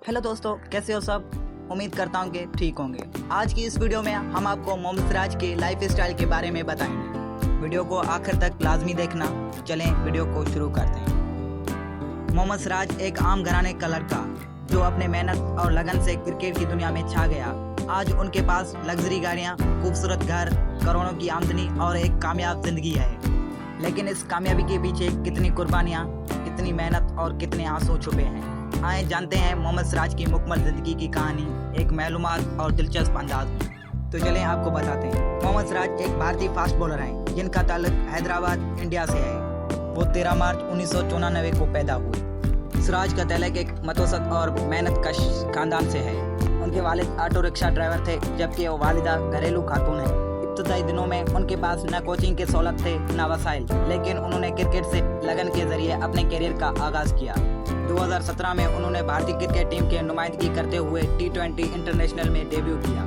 Hello दोस्तों, कैसे हो सब। उम्मीद करता हूँ कि ठीक होंगे। आज की इस वीडियो में हम आपको मोहम्मद सिराज के लाइफ स्टाइल के बारे में बताएंगे। वीडियो को आखिर तक लाजमी देखना। चलें वीडियो को शुरू करते हैं। मोहम्मद सिराज एक आम घराने का लड़का जो अपने मेहनत और लगन से क्रिकेट की दुनिया में छा गया। आज उनके पास लग्जरी गाड़ियाँ, खूबसूरत घर, करोड़ों की आमदनी और एक कामयाब जिंदगी है। लेकिन इस कामयाबी के पीछे कितनी कुर्बानियाँ, कितनी मेहनत और कितने आंसू छुपे हैं। आए जानते हैं मोहम्मद सिराज की मुकम्मल जिंदगी की कहानी एक मालूमात और दिलचस्प अंदाज में। तो चलें आपको बताते हैं। मोहम्मद सिराज एक भारतीय फास्ट बॉलर हैं जिनका ताल्लुक हैदराबाद, इंडिया से है। वो 13 मार्च 1994 को पैदा हुए। सिराज का ताल्लुक एक मतवसत और मेहनतकश खानदान से है। उनके वालिद ऑटो रिक्शा ड्राइवर थे, जबकि वो वालिदा घरेलू खातून है। इब्तदाई दिनों में उनके पास न कोचिंग के सहूलत थे न वसाइल, लेकिन उन्होंने क्रिकेट से लगन के जरिए अपने करियर का आगाज किया। 2017 में उन्होंने भारतीय क्रिकेट टीम की नुमाइंदगी करते हुए T20 इंटरनेशनल में डेब्यू किया।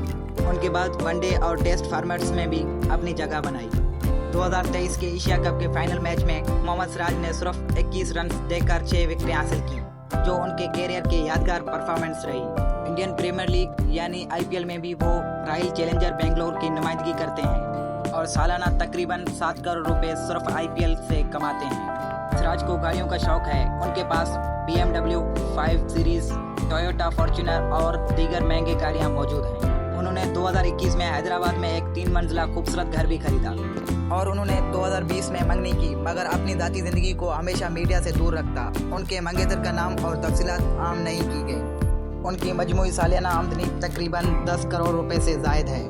उनके बाद वनडे और टेस्ट फॉर्मेट्स में भी अपनी जगह बनाई। 2023 के एशिया कप के फाइनल मैच में मोहम्मद सिराज ने सिर्फ 21 रन देकर 6 विकेटें हासिल की, जो उनके करियर की यादगार परफॉर्मेंस रही। इंडियन प्रीमियर लीग यानी IPL में भी वो रॉयल चैलेंजर बेंगलोर की नुमाइंदगी करते हैं और सालाना तकरीबन 7 करोड़ रुपए सिर्फ IPL से कमाते हैं। सिराज को गाड़ियों का शौक है। उनके पास BMW 5 सीरीज, टोयोटा फॉर्च्यूनर और दीगर महंगी गाड़ियां मौजूद हैं। उन्होंने 2021 में हैदराबाद में एक 3 मंजिला खूबसूरत घर भी खरीदा और उन्होंने 2020 में मंगनी की, मगर अपनी ज़ाती ज़िंदगी को हमेशा मीडिया से दूर रखता। उनके मंगेतर का नाम और तफसीलात आम नहीं की गई। उनकी मजमूई सालियाना आमदनी तकरीबन 10 करोड़ रुपए से ज़ायद है,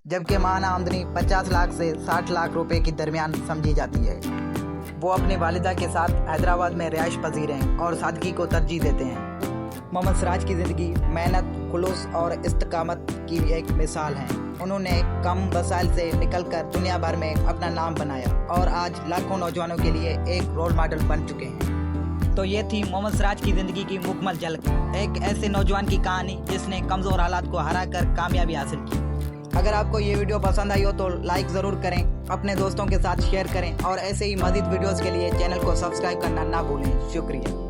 जबकि माहाना आमदनी 50 लाख से 60 लाख रुपए के दरमियान समझी जाती है। वो अपनी वालिदा के साथ हैदराबाद में रिहाइश पजीर हैं और सादगी को तरजीह देते हैं। मोहम्मद सिराज की ज़िंदगी मेहनत, खुलूस और इस्तिकामत की एक मिसाल है। उन्होंने कम वसाइल से निकलकर दुनिया भर में अपना नाम बनाया और आज लाखों नौजवानों के लिए एक रोल मॉडल बन चुके हैं। तो ये थी मोहम्मद सिराज की ज़िंदगी की मुकम्मल झलक, एक ऐसे नौजवान की कहानी जिसने कमज़ोर हालात को हरा कर कामयाबी हासिल की। अगर आपको ये वीडियो पसंद आई हो तो लाइक ज़रूर करें, अपने दोस्तों के साथ शेयर करें और ऐसे ही मज़ीद वीडियोज़ के लिए चैनल को सब्सक्राइब करना ना भूलें। शुक्रिया।